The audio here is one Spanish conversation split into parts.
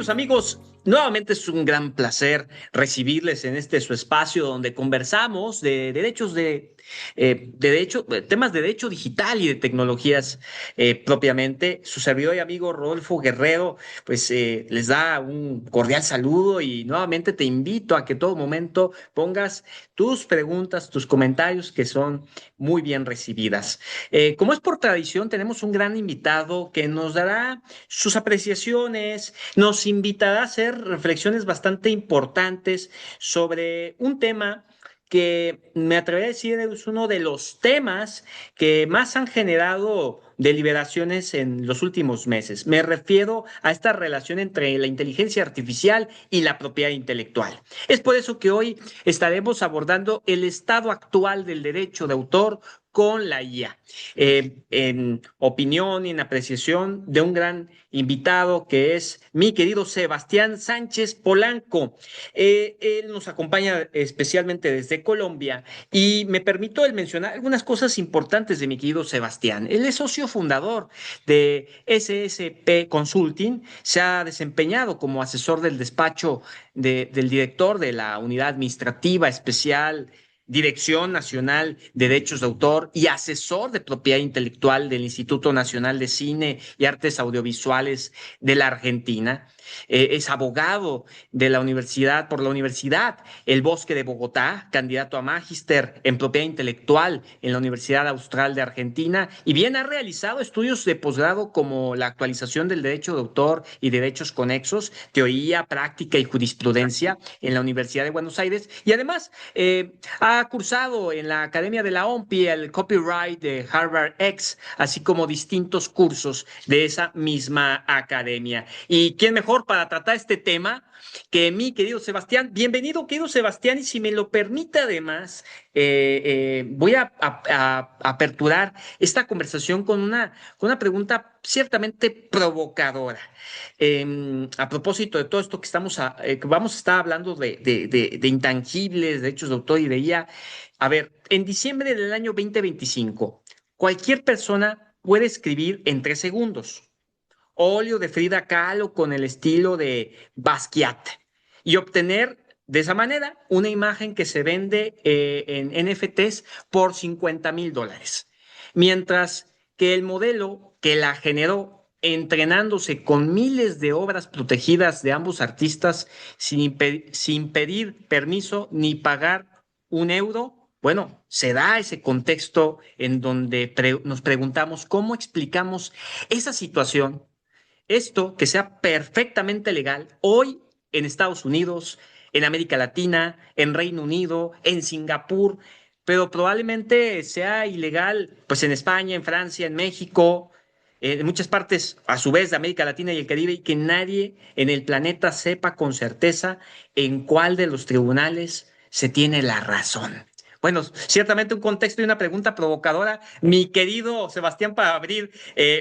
Queridos amigos, nuevamente es un gran placer recibirles en este su espacio donde conversamos de derechos temas de derecho digital y de tecnologías propiamente. Su servidor y amigo Rodolfo Guerrero, pues les da un cordial saludo y nuevamente te invito a que todo momento pongas tus preguntas, tus comentarios que son muy bien recibidas. Como es por tradición, tenemos un gran invitado que nos dará sus apreciaciones, nos invitará a hacer reflexiones bastante importantes sobre un tema que me atrevería a decir es uno de los temas que más han generado deliberaciones en los últimos meses. Me refiero a esta relación entre la inteligencia artificial y la propiedad intelectual. Es por eso que hoy estaremos abordando el estado actual del derecho de autor con la IA, en opinión y en apreciación de un gran invitado que es mi querido Sebastián Sánchez Polanco. Él nos acompaña especialmente desde Colombia y me permito el mencionar algunas cosas importantes de mi querido Sebastián. Él es socio fundador de SSP Consulting, se ha desempeñado como asesor del despacho del director de la unidad administrativa especial Dirección Nacional de Derechos de Autor y asesor de propiedad intelectual del Instituto Nacional de Cine y Artes Audiovisuales de la Argentina. Es abogado de la universidad, por la Universidad El Bosque de Bogotá, candidato a magíster en propiedad intelectual en la Universidad Austral de Argentina, y bien ha realizado estudios de posgrado como la actualización del derecho de autor y derechos conexos, teoría, práctica y jurisprudencia en la Universidad de Buenos Aires, y además ha cursado en la Academia de la OMPI el copyright de Harvard X, así como distintos cursos de esa misma academia. ¿Y quién mejor para tratar este tema que mi querido Sebastián? Bienvenido, querido Sebastián, y si me lo permite además, voy a aperturar esta conversación con una pregunta ciertamente provocadora. A propósito de todo esto que vamos a estar hablando de intangibles, derechos de autor y de IA. A ver, en diciembre del año 2025, cualquier persona puede escribir en 3 segundos óleo de Frida Kahlo con el estilo de Basquiat y obtener de esa manera una imagen que se vende en NFTs por $50,000. Mientras que el modelo que la generó entrenándose con miles de obras protegidas de ambos artistas sin pedir permiso ni pagar un euro, bueno, se da ese contexto en donde nos preguntamos cómo explicamos esa situación, esto que sea perfectamente legal hoy en Estados Unidos, en América Latina, en Reino Unido, en Singapur, pero probablemente sea ilegal pues en España, en Francia, en México, en muchas partes a su vez de América Latina y el Caribe, y que nadie en el planeta sepa con certeza en cuál de los tribunales se tiene la razón. Bueno, ciertamente un contexto y una pregunta provocadora, mi querido Sebastián, para abrir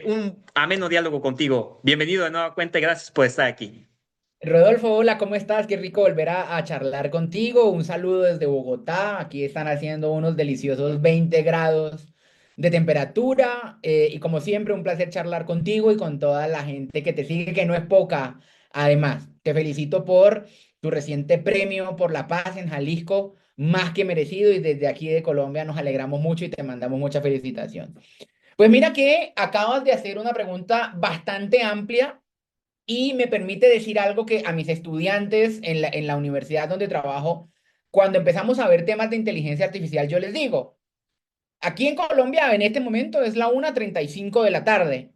un ameno diálogo contigo. Bienvenido de nueva cuenta y gracias por estar aquí. Rodolfo, hola, ¿cómo estás? Qué rico volver a charlar contigo. Un saludo desde Bogotá. Aquí están haciendo unos deliciosos 20 grados de temperatura. Y como siempre, un placer charlar contigo y con toda la gente que te sigue, que no es poca. Además, te felicito por tu reciente premio por la paz en Jalisco, más que merecido. Y desde aquí de Colombia nos alegramos mucho y te mandamos mucha felicitación. Pues mira que acabas de hacer una pregunta bastante amplia y me permite decir algo que a mis estudiantes en la universidad donde trabajo, cuando empezamos a ver temas de inteligencia artificial, yo les digo, aquí en Colombia en este momento es la 1:35 de la tarde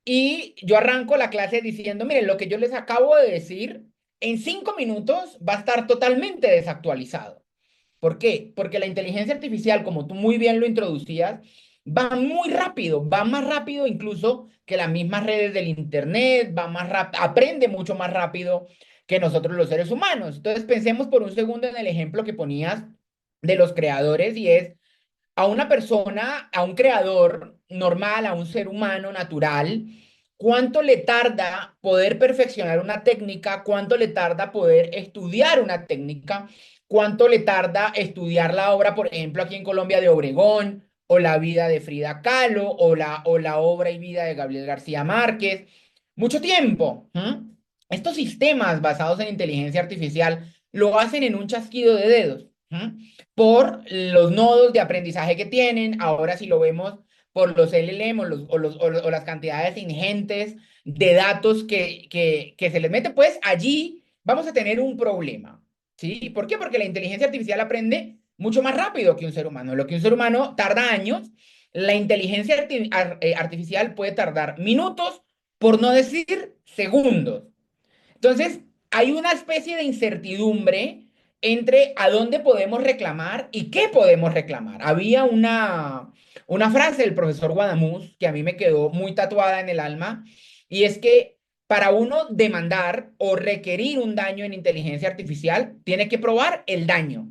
y yo arranco la clase diciendo, miren, lo que yo les acabo de decir en 5 minutos va a estar totalmente desactualizado. ¿Por qué? Porque la inteligencia artificial, como tú muy bien lo introducías, va muy rápido, va más rápido incluso que las mismas redes del Internet, va más rápido, aprende mucho más rápido que nosotros los seres humanos. Entonces pensemos por un segundo en el ejemplo que ponías de los creadores y es a una persona, a un creador normal, a un ser humano natural, ¿cuánto le tarda poder perfeccionar una técnica? ¿Cuánto le tarda poder estudiar una técnica? ¿Cuánto le tarda estudiar la obra, por ejemplo, aquí en Colombia de Obregón, o la vida de Frida Kahlo, o la obra y vida de Gabriel García Márquez? Mucho tiempo. ¿Mm? estos sistemas basados en inteligencia artificial lo hacen en un chasquido de dedos, ¿m? Por los nodos de aprendizaje que tienen. Ahora si lo vemos por los LLM o las cantidades ingentes de datos que se les mete, pues allí vamos a tener un problema, ¿sí? ¿Por qué? Porque la inteligencia artificial aprende mucho más rápido que un ser humano. Lo que un ser humano tarda años, la inteligencia artificial puede tardar minutos, por no decir segundos. Entonces, hay una especie de incertidumbre entre a dónde podemos reclamar y qué podemos reclamar. Había una frase del profesor Guadamuz que a mí me quedó muy tatuada en el alma, y es que para uno demandar o requerir un daño en inteligencia artificial, tiene que probar el daño.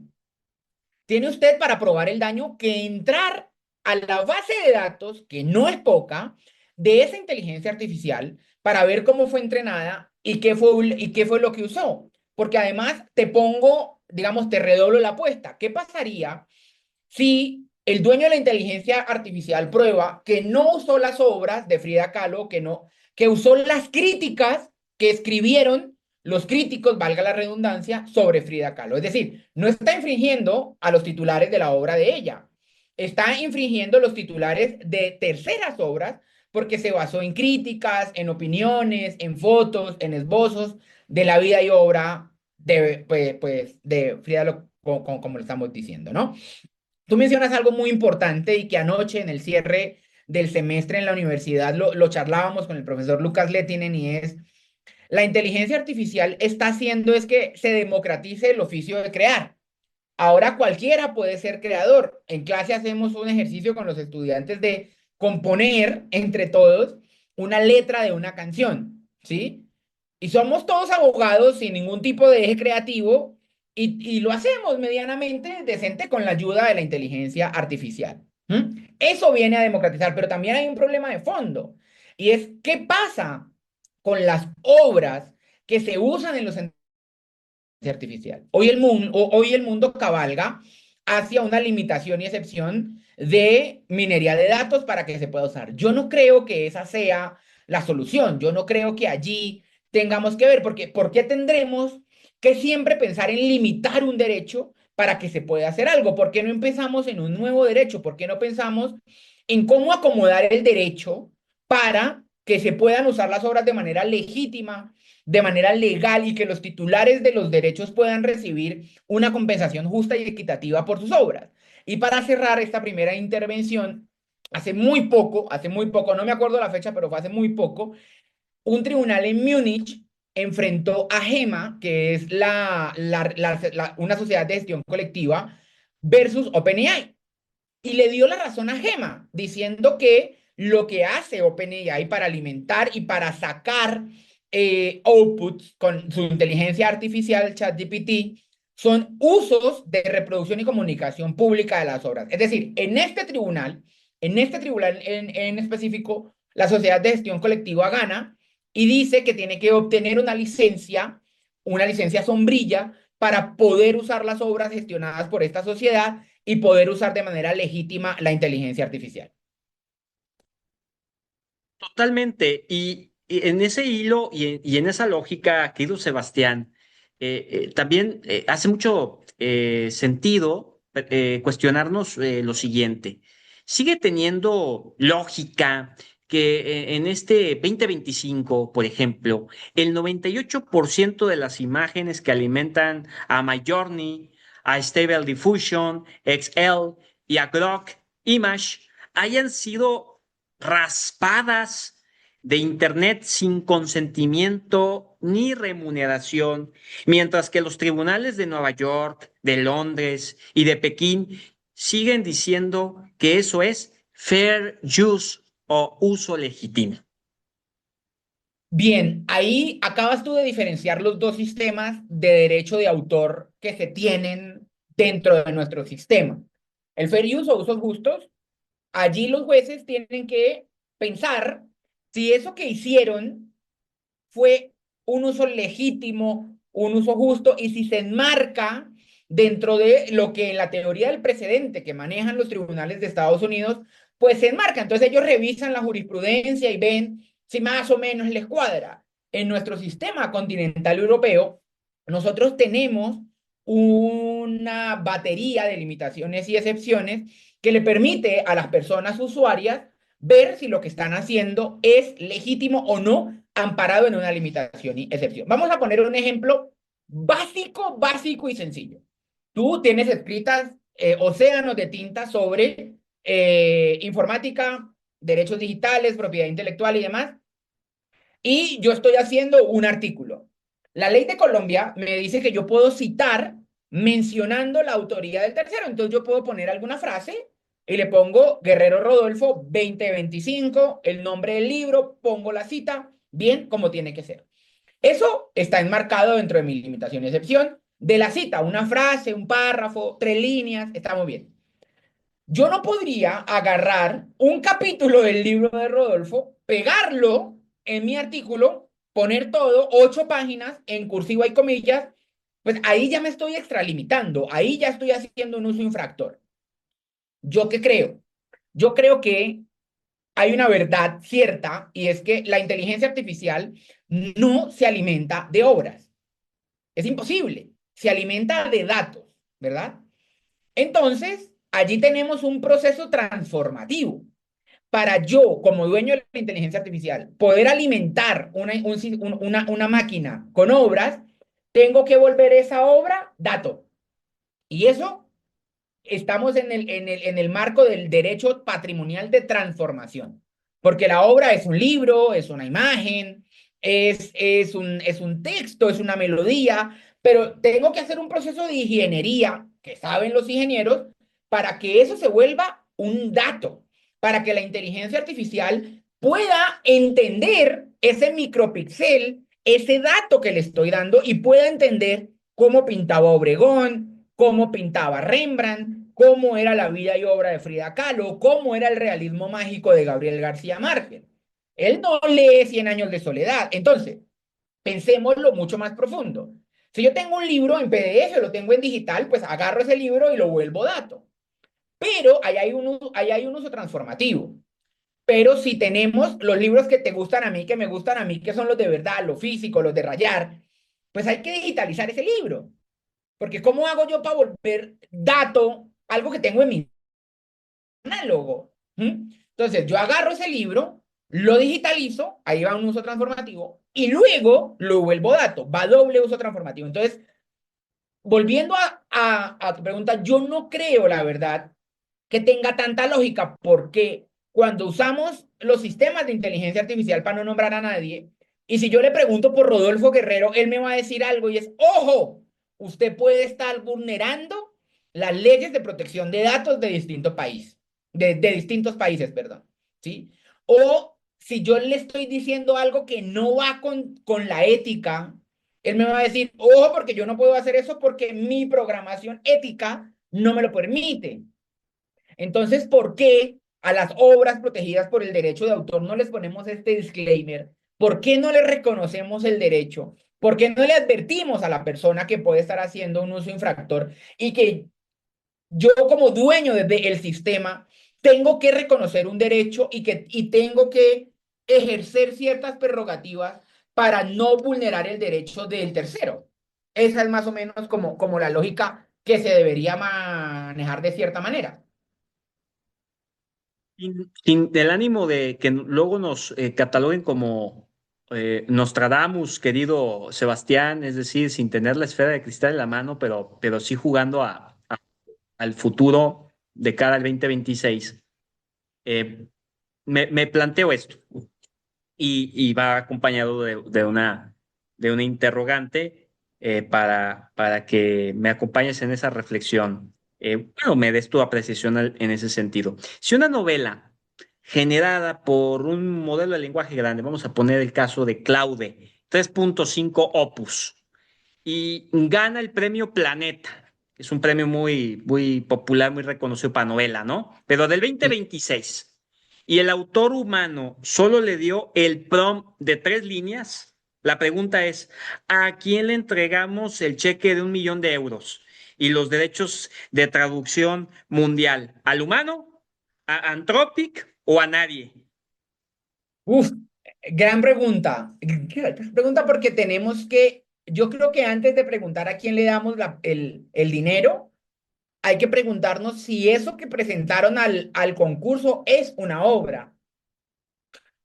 Tiene usted para probar el daño que entrar a la base de datos, que no es poca, de esa inteligencia artificial para ver cómo fue entrenada y qué fue lo que usó. Porque además te pongo, digamos, te redoblo la apuesta. ¿Qué pasaría si el dueño de la inteligencia artificial prueba que no usó las obras de Frida Kahlo, que usó las críticas que escribieron los críticos, valga la redundancia, sobre Frida Kahlo? Es decir, no está infringiendo a los titulares de la obra de ella, está infringiendo los titulares de terceras obras porque se basó en críticas, en opiniones, en fotos, en esbozos de la vida y obra de Frida, como lo estamos diciendo, ¿no? Tú mencionas algo muy importante y que anoche en el cierre del semestre en la universidad lo charlábamos con el profesor Lucas Lettinen, y es: la inteligencia artificial está haciendo es que se democratice el oficio de crear. Ahora cualquiera puede ser creador. En clase hacemos un ejercicio con los estudiantes de componer entre todos una letra de una canción, ¿sí? Y somos todos abogados sin ningún tipo de eje creativo, y lo hacemos medianamente decente con la ayuda de la inteligencia artificial. Eso viene a democratizar, pero también hay un problema de fondo, y es: ¿qué pasa con las obras que se usan en los artificial? Hoy el mundo cabalga hacia una limitación y excepción de minería de datos para que se pueda usar. Yo no creo que esa sea la solución. Yo no creo que allí tengamos que ver, porque ¿por qué tendremos que siempre pensar en limitar un derecho para que se pueda hacer algo? ¿Por qué no empezamos en un nuevo derecho? ¿Por qué no pensamos en cómo acomodar el derecho para que se puedan usar las obras de manera legítima, de manera legal, y que los titulares de los derechos puedan recibir una compensación justa y equitativa por sus obras? Y para cerrar esta primera intervención, hace muy poco, no me acuerdo la fecha, pero fue hace muy poco, un tribunal en Múnich enfrentó a GEMA, que es una sociedad de gestión colectiva, versus OpenAI, y le dio la razón a Gema, diciendo que lo que hace OpenAI para alimentar y para sacar outputs con su inteligencia artificial, ChatGPT, son usos de reproducción y comunicación pública de las obras. Es decir, en específico, la sociedad de gestión colectiva gana y dice que tiene que obtener una licencia sombrilla, para poder usar las obras gestionadas por esta sociedad y poder usar de manera legítima la inteligencia artificial. Totalmente. Y en ese hilo y en esa lógica, querido Sebastián, también hace mucho sentido cuestionarnos lo siguiente. ¿Sigue teniendo lógica que en este 2025, por ejemplo, el 98% de las imágenes que alimentan a Midjourney, a Stable Diffusion, XL y a Grok Image hayan sido raspadas de Internet sin consentimiento ni remuneración, mientras que los tribunales de Nueva York, de Londres y de Pekín siguen diciendo que eso es fair use o uso legítimo? Bien, ahí acabas tú de diferenciar los dos sistemas de derecho de autor que se tienen dentro de nuestro sistema. El fair use o usos justos, allí los jueces tienen que pensar si eso que hicieron fue un uso legítimo, un uso justo, y si se enmarca dentro de lo que en la teoría del precedente que manejan los tribunales de Estados Unidos, pues se enmarca. Entonces ellos revisan la jurisprudencia y ven si más o menos les cuadra. en nuestro sistema continental europeo, nosotros tenemos una batería de limitaciones y excepciones que le permite a las personas usuarias ver si lo que están haciendo es legítimo o no, amparado en una limitación y excepción. Vamos a poner un ejemplo básico, básico y sencillo. Tú tienes escritas océanos de tinta sobre informática, derechos digitales, propiedad intelectual y demás, y yo estoy haciendo un artículo. La ley de Colombia me dice que yo puedo citar mencionando la autoría del tercero. Entonces yo puedo poner alguna frase y le pongo Guerrero Rodolfo 2025, el nombre del libro, pongo la cita, bien, como tiene que ser. Eso está enmarcado dentro de mi limitación y excepción de la cita, una frase, un párrafo, 3 líneas, está muy bien. Yo no podría agarrar un capítulo del libro de Rodolfo, pegarlo en mi artículo, poner todo, 8 páginas en cursiva y comillas, pues ahí ya me estoy extralimitando, ahí ya estoy haciendo un uso infractor. ¿Yo qué creo? Yo creo que hay una verdad cierta y es que la inteligencia artificial no se alimenta de obras. Es imposible. Se alimenta de datos, ¿verdad? Entonces, allí tenemos un proceso transformativo. Para yo, como dueño de la inteligencia artificial, poder alimentar una máquina con obras, tengo que volver esa obra dato. Y eso estamos en el marco del derecho patrimonial de transformación. Porque la obra es un libro, es una imagen, es un texto, es una melodía, pero tengo que hacer un proceso de ingeniería, que saben los ingenieros, para que eso se vuelva un dato, para que la inteligencia artificial pueda entender ese micropíxel, ese dato que le estoy dando y pueda entender cómo pintaba Obregón, cómo pintaba Rembrandt, cómo era la vida y obra de Frida Kahlo, cómo era el realismo mágico de Gabriel García Márquez. Él no lee Cien años de soledad. Entonces, pensémoslo mucho más profundo. Si yo tengo un libro en PDF, lo tengo en digital, pues agarro ese libro y lo vuelvo dato. Pero ahí hay un uso transformativo. Pero si tenemos los libros que te gustan a mí, que me gustan a mí, que son los de verdad, los físicos, los de rayar, pues hay que digitalizar ese libro. Porque ¿cómo hago yo para volver dato algo que tengo en mi análogo? Entonces, yo agarro ese libro, lo digitalizo, ahí va un uso transformativo, y luego lo vuelvo dato, va doble uso transformativo. Entonces, volviendo a tu pregunta, yo no creo, la verdad, que tenga tanta lógica, porque cuando usamos los sistemas de inteligencia artificial para no nombrar a nadie, y si yo le pregunto por Rodolfo Guerrero, él me va a decir algo y es, ojo, usted puede estar vulnerando las leyes de protección de datos de distintos países, de distintos países, perdón, ¿sí? O si yo le estoy diciendo algo que no va con la ética, él me va a decir, ojo, porque yo no puedo hacer eso porque mi programación ética no me lo permite. Entonces, ¿por qué a las obras protegidas por el derecho de autor no les ponemos este disclaimer? ¿Por qué no le reconocemos el derecho? ¿Por qué no le advertimos a la persona que puede estar haciendo un uso infractor y que yo como dueño del sistema tengo que reconocer un derecho y tengo que ejercer ciertas prerrogativas para no vulnerar el derecho del tercero? Esa es más o menos como la lógica que se debería manejar de cierta manera. Sin el ánimo de que luego nos cataloguen como Nostradamus, querido Sebastián, es decir, sin tener la esfera de cristal en la mano, pero sí jugando al futuro de cara al 2026. eh, me planteo esto y va acompañado de una interrogante para que me acompañes en esa reflexión. Bueno, me des tu apreciación en ese sentido. Si una novela generada por un modelo de lenguaje grande, vamos a poner el caso de Claude 3.5 Opus, y gana el premio Planeta, que es un premio muy, muy popular, muy reconocido para novela, ¿no? Pero del Sí. 2026. Y el autor humano solo le dio el prompt de 3 líneas. La pregunta es, ¿a quién le entregamos el cheque de 1 millón de euros y los derechos de traducción mundial? ¿Al humano? ¿A Anthropic o a nadie? Uf, Gran pregunta. Gran pregunta porque tenemos que, yo creo que antes de preguntar a quién le damos el dinero, hay que preguntarnos si eso que presentaron al concurso es una obra.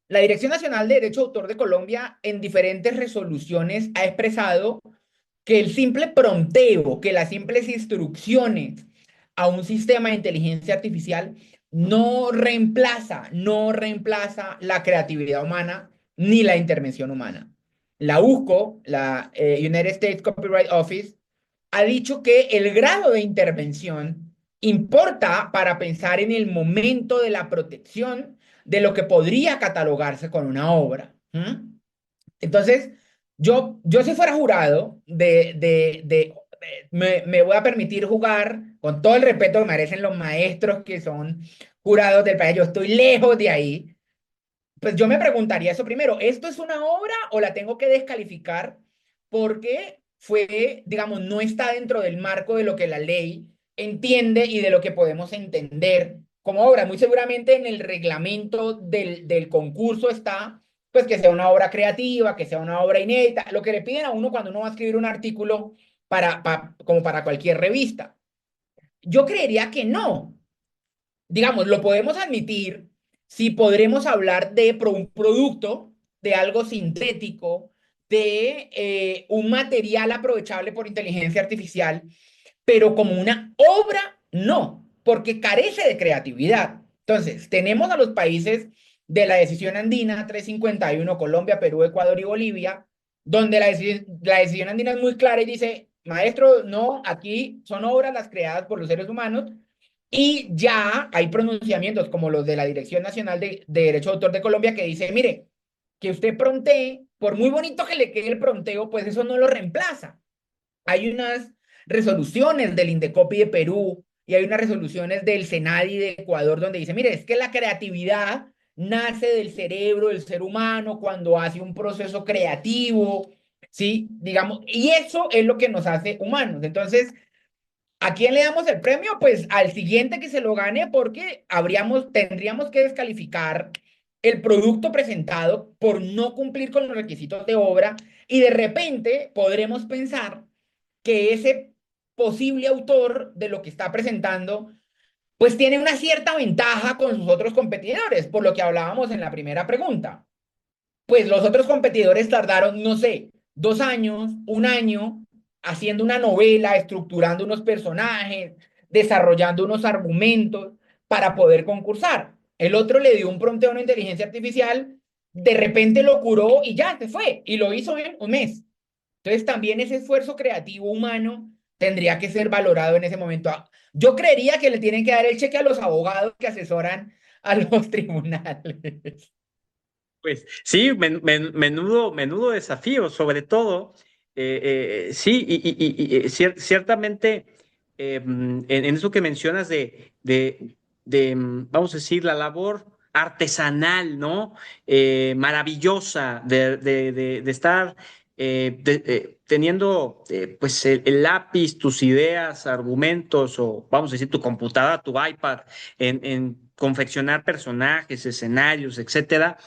La Dirección Nacional de Derecho de Autor de Colombia en diferentes resoluciones ha expresado que el simple prompteo, que las simples instrucciones a un sistema de inteligencia artificial no reemplaza la creatividad humana ni la intervención humana. La USCO, la United States Copyright Office, ha dicho que el grado de intervención importa para pensar en el momento de la protección de lo que podría catalogarse con una obra. Entonces, yo si fuera jurado me voy a permitir jugar con todo el respeto que merecen los maestros que son jurados del país. Yo estoy lejos de ahí. Pues yo me preguntaría eso primero, ¿esto es una obra o la tengo que descalificar porque fue, digamos, no está dentro del marco de lo que la ley entiende y de lo que podemos entender como obra? Muy seguramente en el reglamento del concurso está, pues que sea una obra creativa, que sea una obra inédita, lo que le piden a uno cuando uno va a escribir un artículo como para cualquier revista. Yo creería que no, digamos, lo podemos admitir si podremos hablar de un producto, de algo sintético, de un material aprovechable por inteligencia artificial, pero como una obra, no, porque carece de creatividad. Entonces, tenemos a los países de la decisión andina 351, Colombia, Perú, Ecuador y Bolivia, donde la decisión andina es muy clara y dice, maestro, no, aquí son obras las creadas por los seres humanos y ya hay pronunciamientos como los de la Dirección Nacional de Derecho de Autor de Colombia que dice, mire, que usted prontee, por muy bonito que le quede el pronteo, pues eso no lo reemplaza. Hay unas resoluciones del Indecopi de Perú y hay unas resoluciones del Senadi de Ecuador donde dice, mire, es que la creatividad nace del cerebro del ser humano cuando hace un proceso creativo, ¿sí? Digamos, y eso es lo que nos hace humanos. Entonces, ¿a quién le damos el premio? Pues al siguiente que se lo gane porque tendríamos que descalificar el producto presentado por no cumplir con los requisitos de obra y de repente podremos pensar que ese posible autor de lo que está presentando pues tiene una cierta ventaja con sus otros competidores, por lo que hablábamos en la primera pregunta. Pues los otros competidores tardaron, no sé, 2 años, un año, haciendo una novela, estructurando unos personajes, desarrollando unos argumentos para poder concursar. El otro le dio un prompteo a una inteligencia artificial, de repente lo curó y ya se fue, y lo hizo en un mes. Entonces también ese esfuerzo creativo humano tendría que ser valorado en ese momento. Yo creería que le tienen que dar el cheque a los abogados que asesoran a los tribunales. Pues sí, menudo desafío, sobre todo, sí, ciertamente en eso que mencionas vamos a decir, la labor artesanal, ¿no? Maravillosa de estar teniendo pues el lápiz, tus ideas, argumentos, o vamos a decir, tu computadora, tu iPad, en confeccionar personajes, escenarios, etcétera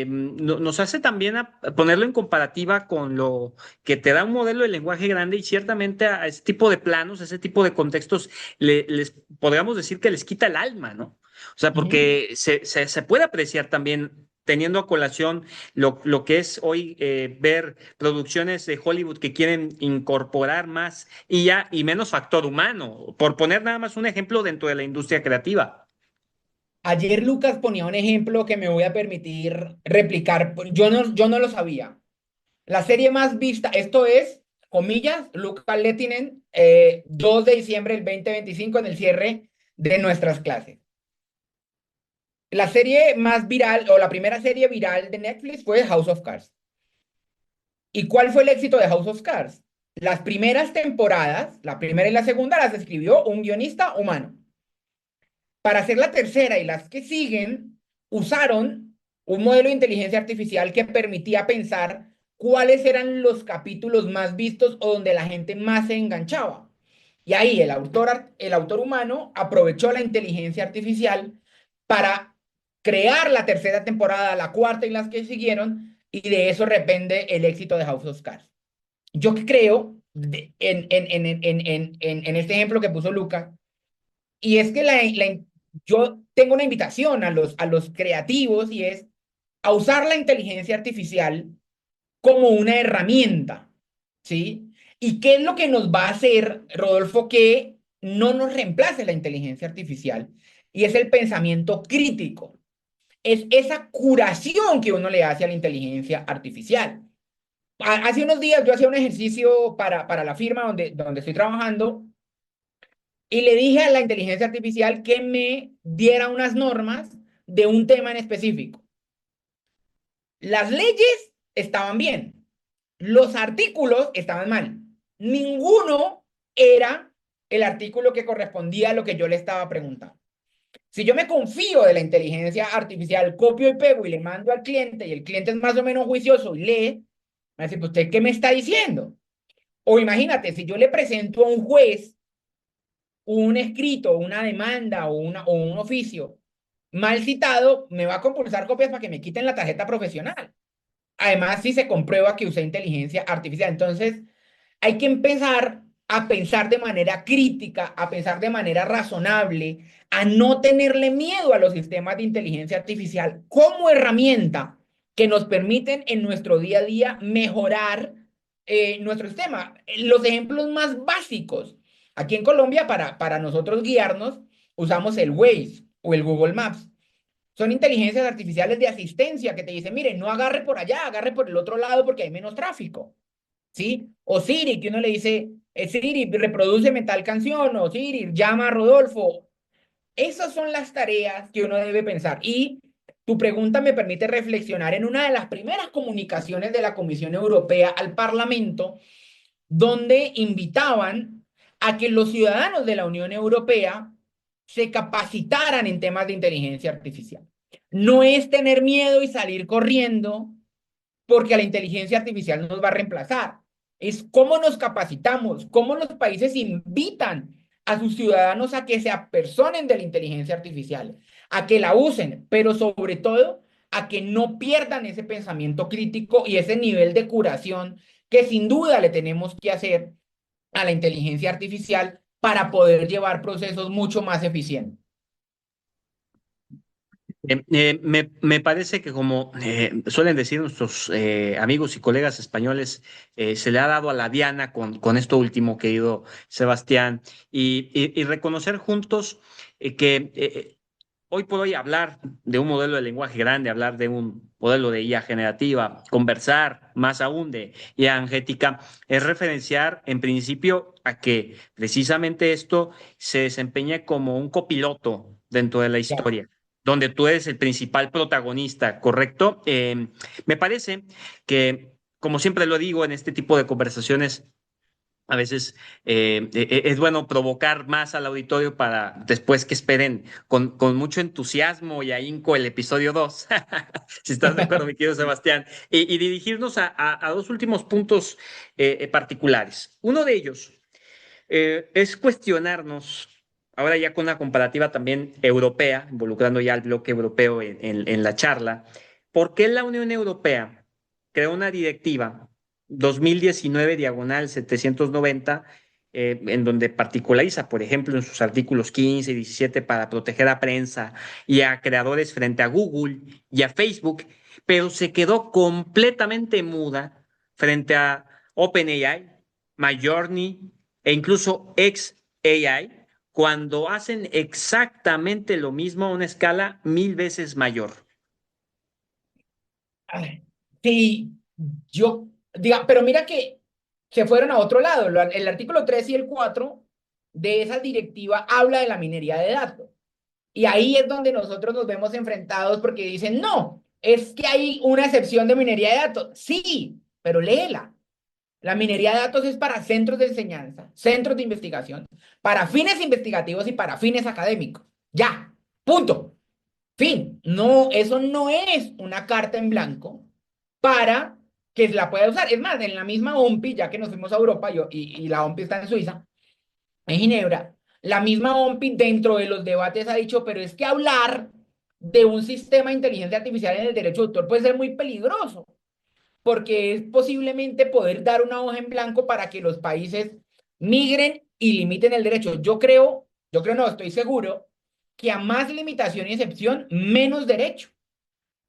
nos hace también a ponerlo en comparativa con lo que te da un modelo de lenguaje grande y ciertamente a ese tipo de planos, a ese tipo de contextos, les podríamos decir que les quita el alma, ¿no? O sea, Ujú. porque se puede apreciar también teniendo a colación lo que es hoy ver producciones de Hollywood que quieren incorporar más IA y menos factor humano, por poner nada más un ejemplo dentro de la industria creativa. Ayer Lucas ponía un ejemplo que me voy a permitir replicar. Yo no lo sabía. La serie más vista, esto es, comillas, Lucas Lettinen, 2 de diciembre del 2025 en el cierre de nuestras clases. La serie más viral o la primera serie viral de Netflix fue House of Cards. ¿Y cuál fue el éxito de House of Cards? Las primeras temporadas, la primera y la segunda, las escribió un guionista humano. Para hacer la tercera y las que siguen, usaron un modelo de inteligencia artificial que permitía pensar cuáles eran los capítulos más vistos o donde la gente más se enganchaba. Y ahí el autor humano aprovechó la inteligencia artificial para crear la tercera temporada, la cuarta y las que siguieron, y de eso depende el éxito de House of Cards. Yo creo, en este ejemplo que puso Luca, y es que yo tengo una invitación a los creativos y es a usar la inteligencia artificial como una herramienta, ¿sí? ¿Y qué es lo que nos va a hacer, Rodolfo, que no nos reemplace la inteligencia artificial? Y es el pensamiento crítico, es esa curación que uno le hace a la inteligencia artificial. Hace unos días yo hacía un ejercicio para la firma donde estoy trabajando y le dije a la inteligencia artificial que me diera unas normas de un tema en específico. Las leyes estaban bien, los artículos estaban mal. Ninguno era el artículo que correspondía a lo que yo le estaba preguntando. Si yo me confío de la inteligencia artificial, copio y pego y le mando al cliente y el cliente es más o menos juicioso y lee, me va a decir, pues, ¿usted qué me está diciendo? O imagínate, si yo le presento a un juez un escrito, una demanda o un oficio mal citado, me va a compulsar copias para que me quiten la tarjeta profesional. Además, si se comprueba que usé inteligencia artificial. Entonces, hay que empezar a pensar de manera crítica, a pensar de manera razonable, a no tenerle miedo a los sistemas de inteligencia artificial como herramienta que nos permiten en nuestro día a día mejorar nuestro sistema. Los ejemplos más básicos. Aquí en Colombia, para nosotros guiarnos, usamos el Waze o el Google Maps. Son inteligencias artificiales de asistencia que te dicen, mire, no agarre por allá, agarre por el otro lado porque hay menos tráfico, ¿sí? O Siri, que uno le dice, Siri, reprodúceme tal canción, o Siri, llama a Rodolfo. Esas son las tareas que uno debe pensar. Y tu pregunta me permite reflexionar en una de las primeras comunicaciones de la Comisión Europea al Parlamento, donde invitaban a que los ciudadanos de la Unión Europea se capacitaran en temas de inteligencia artificial. No es tener miedo y salir corriendo porque a la inteligencia artificial nos va a reemplazar. Es cómo nos capacitamos, cómo los países invitan a sus ciudadanos a que se apersonen de la inteligencia artificial, a que la usen, pero sobre todo a que no pierdan ese pensamiento crítico y ese nivel de curación que sin duda le tenemos que hacer a la inteligencia artificial para poder llevar procesos mucho más eficientes. Me parece que como suelen decir nuestros amigos y colegas españoles, se le ha dado a la diana con esto último, querido Sebastián, y reconocer juntos que hoy por hoy hablar de un modelo de lenguaje grande, hablar de un modelo de IA generativa, conversar más aún de IA angética, es referenciar en principio a que precisamente esto se desempeña como un copiloto dentro de la Claro. historia donde tú eres el principal protagonista, ¿correcto? Me parece que, como siempre lo digo en este tipo de conversaciones, a veces es bueno provocar más al auditorio para después que esperen con mucho entusiasmo y ahínco el episodio 2, si estás de acuerdo, mi querido Sebastián, y dirigirnos a dos últimos puntos particulares. Uno de ellos es cuestionarnos, ahora ya con una comparativa también europea, involucrando ya al bloque europeo en la charla, ¿por qué la Unión Europea creó una directiva 2019 diagonal 790 en donde particulariza, por ejemplo, en sus artículos 15 y 17 para proteger a prensa y a creadores frente a Google y a Facebook, pero se quedó completamente muda frente a OpenAI, Midjourney e incluso XAI cuando hacen exactamente lo mismo a una escala 1000 veces mayor? Ay, sí, pero mira que se fueron a otro lado. El artículo 3 y el 4 de esa directiva habla de la minería de datos. Y ahí es donde nosotros nos vemos enfrentados porque dicen, no, es que hay una excepción de minería de datos. Sí, pero léela. La minería de datos es para centros de enseñanza, centros de investigación, para fines investigativos y para fines académicos. Ya, punto. Fin, no, eso no es una carta en blanco para que la pueda usar. Es más, en la misma OMPI, ya que nos fuimos a Europa y la OMPI está en Suiza, en Ginebra, la misma OMPI dentro de los debates ha dicho, pero es que hablar de un sistema de inteligencia artificial en el derecho de autor puede ser muy peligroso, porque es posiblemente poder dar una hoja en blanco para que los países migren y limiten el derecho. No, estoy seguro que a más limitación y excepción, menos derecho.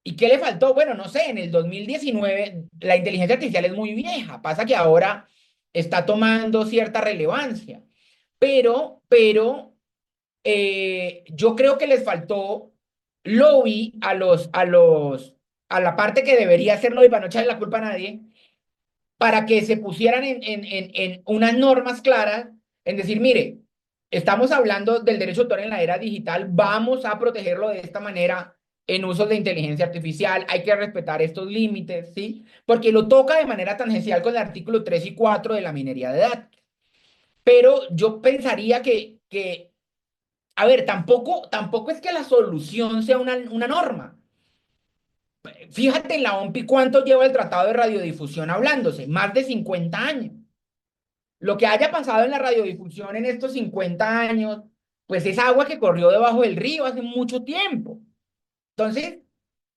¿Y qué le faltó? Bueno, no sé, en el 2019 la inteligencia artificial es muy vieja, pasa que ahora está tomando cierta relevancia, pero yo creo que les faltó lobby a la parte que debería hacer lobby para no echarle la culpa a nadie, para que se pusieran en unas normas claras, en decir, mire, estamos hablando del derecho de autor en la era digital, vamos a protegerlo de esta manera en usos de inteligencia artificial, hay que respetar estos límites, ¿sí? Porque lo toca de manera tangencial con el artículo 3 y 4 de la minería de datos. Pero yo pensaría que a ver, tampoco es que la solución sea una norma. Fíjate en la OMPI cuánto lleva el Tratado de Radiodifusión hablándose, más de 50 años. Lo que haya pasado en la radiodifusión en estos 50 años, pues es agua que corrió debajo del río hace mucho tiempo. Entonces,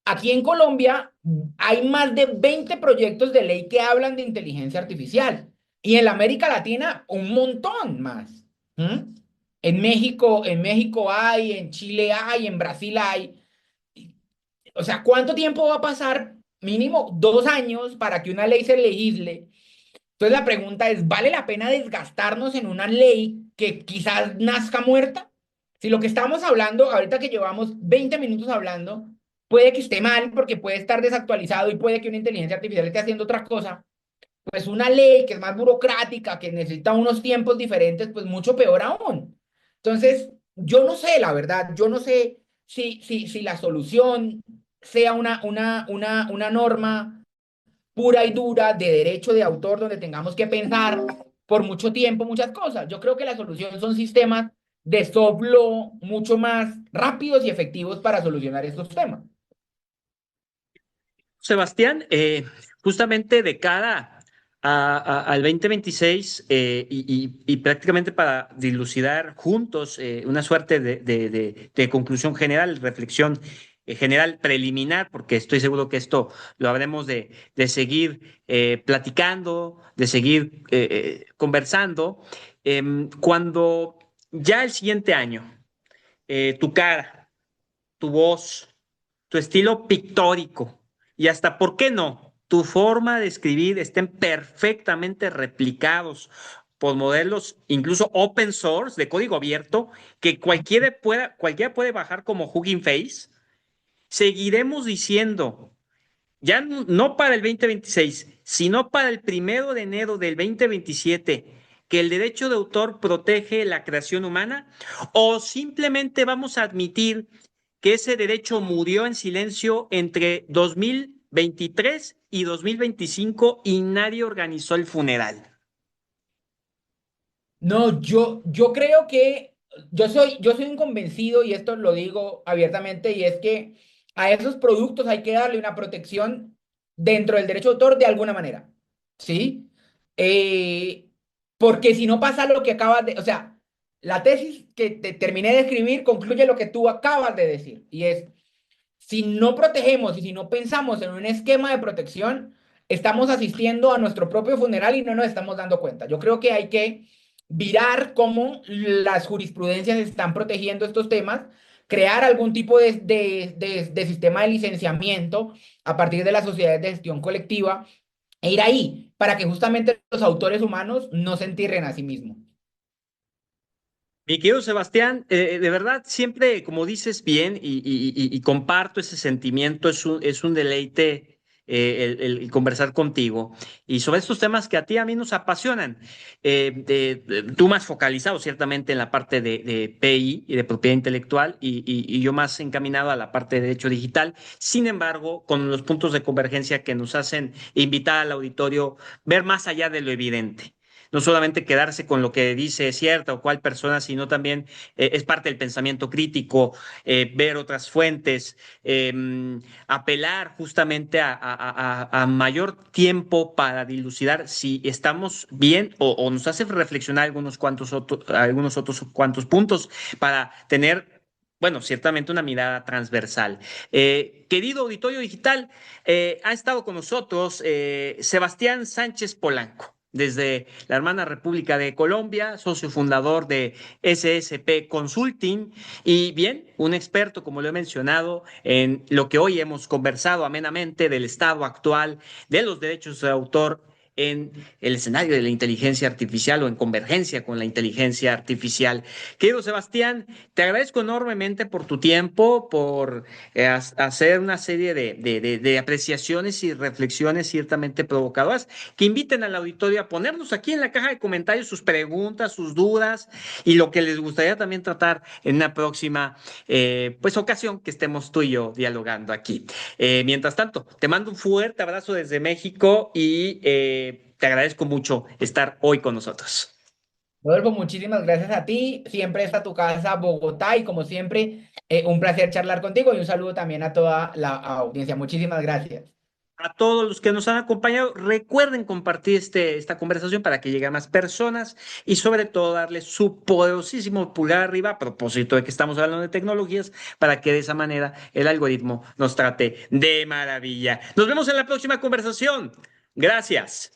aquí en Colombia hay más de 20 proyectos de ley que hablan de inteligencia artificial y en la América Latina un montón más. ¿Mm? En México hay, en Chile hay, en Brasil hay. O sea, ¿cuánto tiempo va a pasar? Mínimo 2 años para que una ley se legisle. Entonces la pregunta es, ¿vale la pena desgastarnos en una ley que quizás nazca muerta? Si lo que estamos hablando, ahorita que llevamos 20 minutos hablando, puede que esté mal porque puede estar desactualizado y puede que una inteligencia artificial esté haciendo otra cosa, pues una ley que es más burocrática, que necesita unos tiempos diferentes, pues mucho peor aún. Entonces, yo no sé, la verdad, yo no sé si la solución sea una norma pura y dura de derecho de autor donde tengamos que pensar por mucho tiempo muchas cosas. Yo creo que la solución son sistemas de soft law mucho más rápidos y efectivos para solucionar estos temas. Sebastián, justamente de cara al 2026 y prácticamente para dilucidar juntos una suerte de conclusión general, reflexión general preliminar, porque estoy seguro que esto lo habremos de seguir platicando, de seguir conversando, cuando ya el siguiente año tu cara, tu voz, tu estilo pictórico y hasta, ¿por qué no? Tu forma de escribir estén perfectamente replicados por modelos, incluso open source, de código abierto, que cualquiera puede bajar como Hugging Face. Seguiremos diciendo, ya no para el 2026, sino para el 1 de enero del 2027, que el derecho de autor protege la creación humana, o simplemente vamos a admitir que ese derecho murió en silencio entre 2023 y 2025 y nadie organizó el funeral. No, yo creo que yo soy un convencido y esto lo digo abiertamente y es que a esos productos hay que darle una protección dentro del derecho de autor de alguna manera, ¿sí? Eh, Porque si no pasa lo que acabas de, o sea, la tesis que te terminé de escribir concluye lo que tú acabas de decir y es, si no protegemos y si no pensamos en un esquema de protección, estamos asistiendo a nuestro propio funeral y no nos estamos dando cuenta. Yo creo que hay que virar cómo las jurisprudencias están protegiendo estos temas, crear algún tipo de sistema de licenciamiento a partir de las sociedades de gestión colectiva e ir ahí para que justamente los autores humanos no se entierren a sí mismos. Mi querido Sebastián, de verdad, siempre, como dices bien, y comparto ese sentimiento, es un deleite el conversar contigo y sobre estos temas que a ti y a mí nos apasionan. Tú más focalizado, ciertamente, en la parte de PI y de propiedad intelectual, y yo más encaminado a la parte de derecho digital. Sin embargo, con los puntos de convergencia que nos hacen invitar al auditorio, ver más allá de lo evidente, no solamente quedarse con lo que dice cierta o cual persona, sino también es parte del pensamiento crítico, ver otras fuentes, apelar justamente a mayor tiempo para dilucidar si estamos bien o nos hace reflexionar algunos otros cuantos puntos para tener bueno, ciertamente una mirada transversal. Querido auditorio digital, ha estado con nosotros Sebastián Sánchez Polanco, desde la hermana República de Colombia, socio fundador de SSP Consulting y bien, un experto, como lo he mencionado, en lo que hoy hemos conversado amenamente del estado actual de los derechos de autor en el escenario de la inteligencia artificial o en convergencia con la inteligencia artificial. Querido Sebastián, te agradezco enormemente por tu tiempo, por hacer una serie de apreciaciones y reflexiones ciertamente provocadoras que inviten al auditorio a ponernos aquí en la caja de comentarios sus preguntas, sus dudas y lo que les gustaría también tratar en una próxima pues ocasión que estemos tú y yo dialogando aquí. Mientras tanto, te mando un fuerte abrazo desde México y te agradezco mucho estar hoy con nosotros. Rodolfo, muchísimas gracias a ti. Siempre está tu casa, Bogotá, y como siempre, un placer charlar contigo y un saludo también a toda la audiencia. Muchísimas gracias. A todos los que nos han acompañado, recuerden compartir esta conversación para que llegue a más personas y sobre todo darle su poderosísimo pulgar arriba a propósito de que estamos hablando de tecnologías para que de esa manera el algoritmo nos trate de maravilla. Nos vemos en la próxima conversación. Gracias.